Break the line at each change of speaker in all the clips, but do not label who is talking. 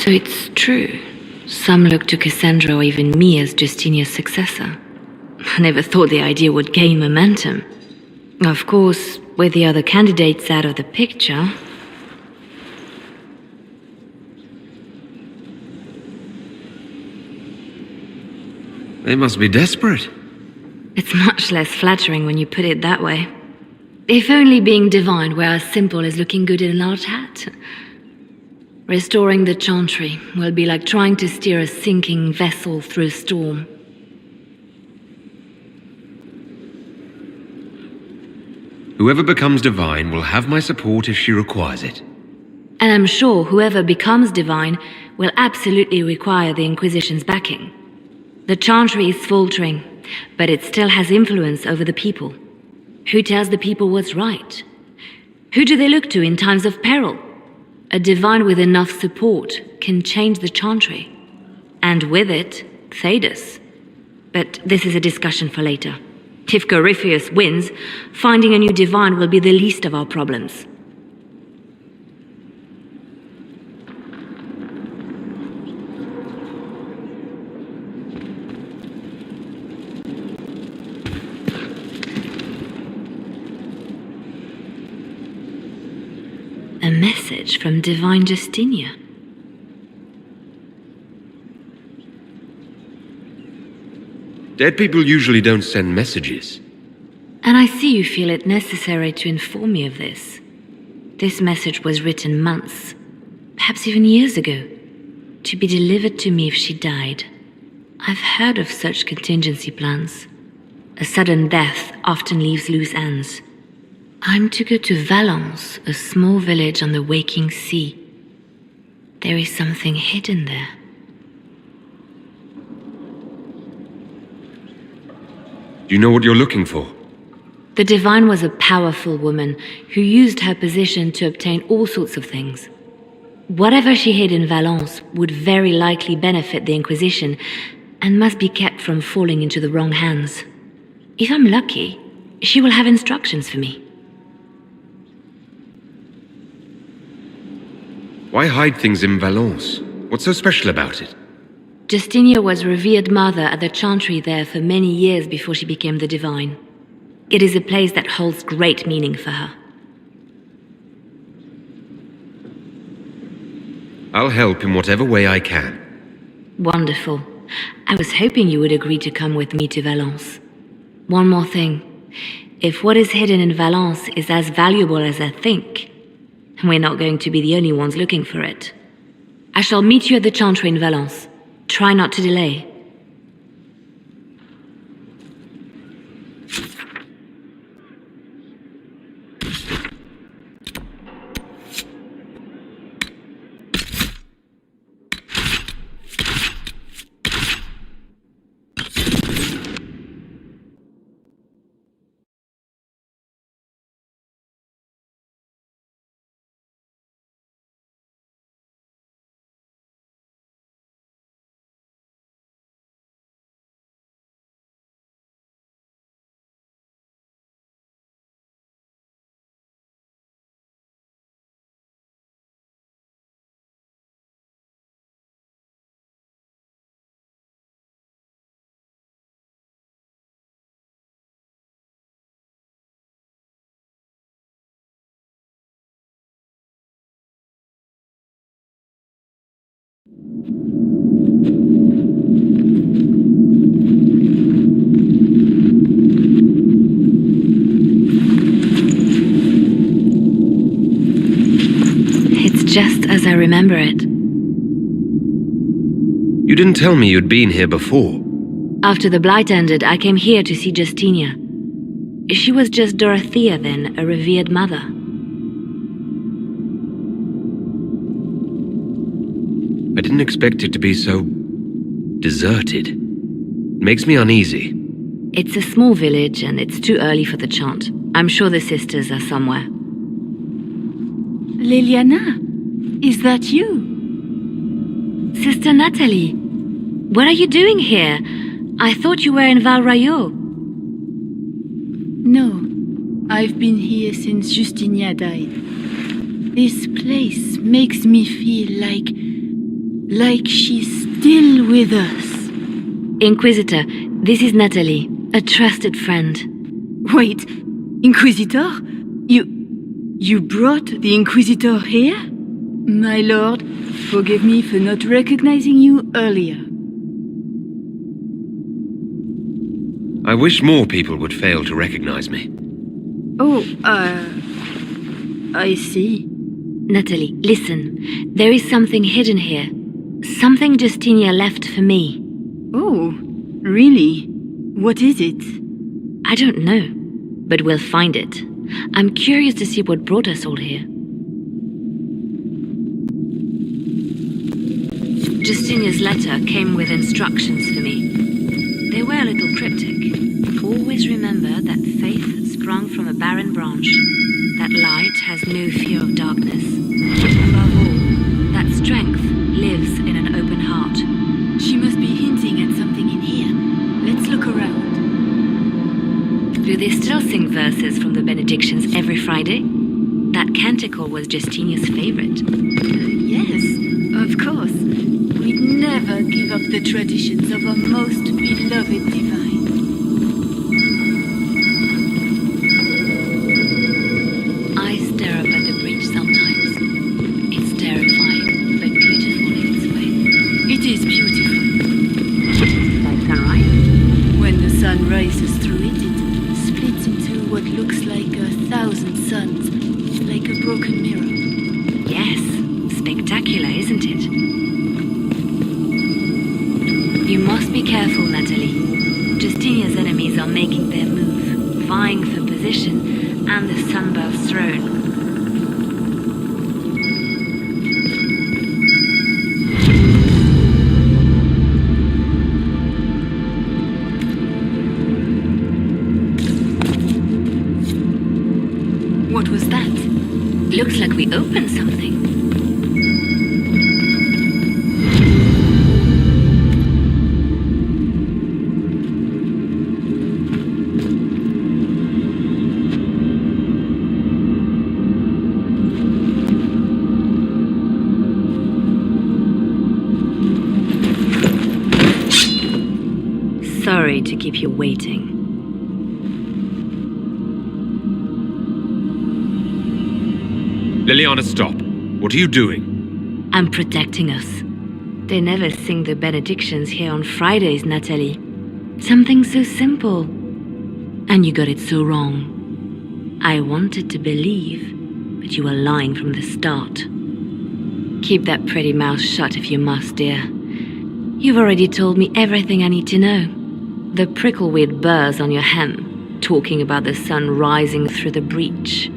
So it's true. Some look to Cassandra or even me as Justinia's successor. I never thought the idea would gain momentum. Of course, with the other candidates out of the picture...
They must be desperate.
It's much less flattering when you put it that way. If only being divine were as simple as looking good in a large hat. Restoring the Chantry will be like trying to steer a sinking vessel through a storm.
Whoever becomes divine will have my support if she requires it.
And I'm sure whoever becomes divine will absolutely require the Inquisition's backing. The Chantry is faltering, but it still has influence over the people. Who tells the people what's right? Who do they look to in times of peril? A divine with enough support can change the Chantry. And with it, Thedas. But this is a discussion for later. If Corypheus wins, finding a new divine will be the least of our problems. A message from Divine Justinia.
Dead people usually don't send messages.
And I see you feel it necessary to inform me of this. This message was written months, perhaps even years ago, to be delivered to me if she died. I've heard of such contingency plans. A sudden death often leaves loose ends. I'm to go to Valence, a small village on the waking sea. There is something hidden there.
Do you know what you're looking for?
The Divine was a powerful woman who used her position to obtain all sorts of things. Whatever she hid in Valence would very likely benefit the Inquisition and must be kept from falling into the wrong hands. If I'm lucky, she will have instructions for me.
Why hide things in Valence? What's so special about it?
Justinia was revered mother at the Chantry there for many years before she became the Divine. It is a place that holds great meaning for her.
I'll help in whatever way I can.
Wonderful. I was hoping you would agree to come with me to Valence. One more thing. If what is hidden in Valence is as valuable as I think, we're not going to be the only ones looking for it. I shall meet you at the Chantry in Valence. Try not to delay. It's just as I remember it.
You didn't tell me you'd been here before.
After the Blight ended, I came here to see Justinia. She was just Dorothea then, a revered mother.
I didn't expect it to be so... deserted. It makes me uneasy.
It's a small village and it's too early for the chant. I'm sure the sisters are somewhere.
Leliana, is that you?
Sister Natalie, what are you doing here? I thought you were in Val Rayo.
No, I've been here since Justinia died. This place makes me feel like Like she's still with us.
Inquisitor, this is Natalie, a trusted friend.
Wait, Inquisitor? You brought the Inquisitor here? My lord, forgive me for not recognizing you earlier.
I wish more people would fail to recognize me.
Oh, I see.
Natalie, listen. There is something hidden here. Something Justinia left for me.
Oh, really? What is it?
I don't know, but we'll find it. I'm curious to see what brought us all here. Justinia's letter came with instructions for me. They were a little cryptic. Always remember that faith sprung from a barren branch, that light has no fear of darkness. Above all, that strength lives in an open heart.
She must be hinting at something in here. Let's look around.
Do they still sing verses from the benedictions every Friday? That canticle was Justinia's favorite.
Yes, of course. We'd never give up the traditions of our most beloved divine.
I stare up at the bridge sometimes. It's terrifying, but beautiful in its way.
It is beautiful.
Like sunrise?
When the sun rises through it, it splits into what looks like 1,000 suns, like a broken mirror.
Yes, spectacular, isn't it? You must be careful, Natalie. Justinia's enemies are making their move, vying for position and the Sunbird's throne.
What was that?
Looks like we opened something. Sorry to keep you waiting.
Leliana, stop. What are you doing?
I'm protecting us. They never sing the benedictions here on Fridays, Natalie. Something so simple. And you got it so wrong. I wanted to believe, but you were lying from the start. Keep that pretty mouth shut if you must, dear. You've already told me everything I need to know. The prickleweed burrs on your hem, talking about the sun rising through the breach.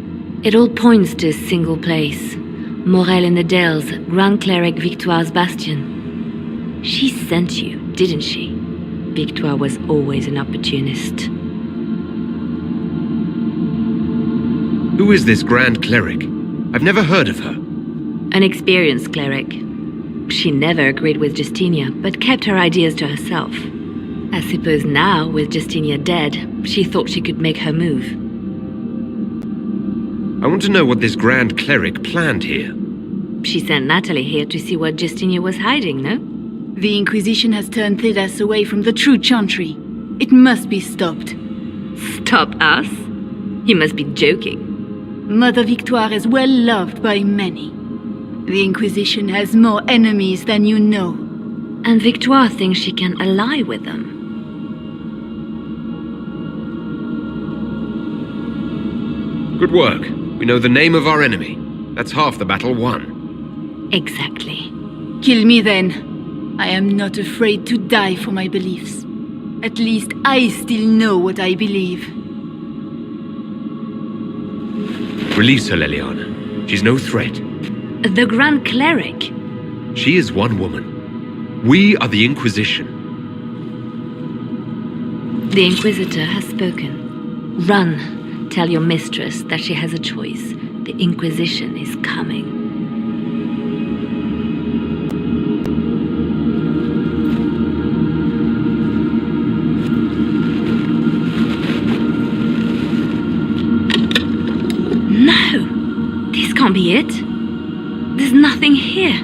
It all points to a single place. Morel in the Dales, Grand Cleric Victoire's bastion. She sent you, didn't she? Victoire was always an opportunist.
Who is this Grand Cleric? I've never heard of her.
An experienced cleric. She never agreed with Justinia, but kept her ideas to herself. I suppose now, with Justinia dead, she thought she could make her move.
I want to know what this Grand Cleric planned here.
She sent Natalie here to see what Justinia was hiding, no?
The Inquisition has turned Thedas away from the true chantry. It must be stopped.
Stop us? You must be joking.
Mother Victoire is well loved by many. The Inquisition has more enemies than you know.
And Victoire thinks she can ally with them.
Good work. We know the name of our enemy. That's half the battle won.
Exactly.
Kill me then. I am not afraid to die for my beliefs. At least I still know what I believe.
Release her, Leliana. She's no threat.
The Grand Cleric.
She is one woman. We are the Inquisition.
The Inquisitor has spoken. Run. Tell your mistress that she has a choice. The Inquisition is coming. No! This can't be it. There's nothing here.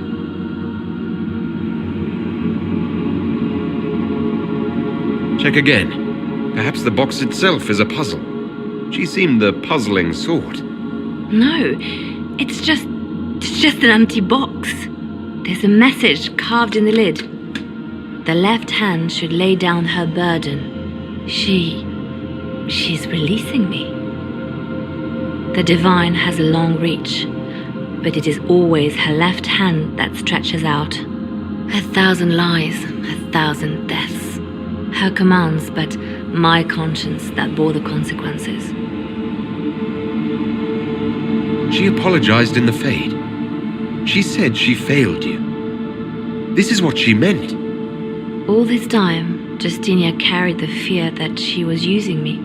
Check again. Perhaps the box itself is a puzzle. She seemed the puzzling sort.
No, it's just an empty box. There's a message carved in the lid. The left hand should lay down her burden. She's releasing me. The divine has a long reach, but it is always her left hand that stretches out. 1,000 lies, 1,000 deaths. Her commands, but my conscience that bore the consequences.
She apologized in the Fade. She said she failed you. This is what she meant.
All this time, Justinia carried the fear that she was using me,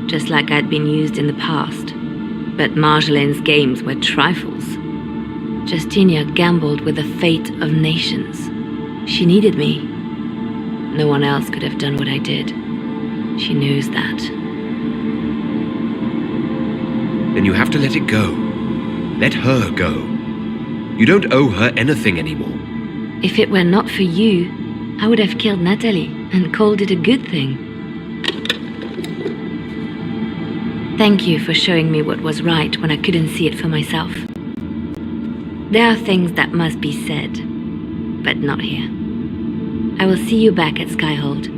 just like I'd been used in the past. But Marjolaine's games were trifles. Justinia gambled with the fate of nations. She needed me. No one else could have done what I did. She knows that.
Then you have to let it go. Let her go. You don't owe her anything anymore.
If it were not for you, I would have killed Natalie and called it a good thing. Thank you for showing me what was right when I couldn't see it for myself. There are things that must be said, but not here. I will see you back at Skyhold.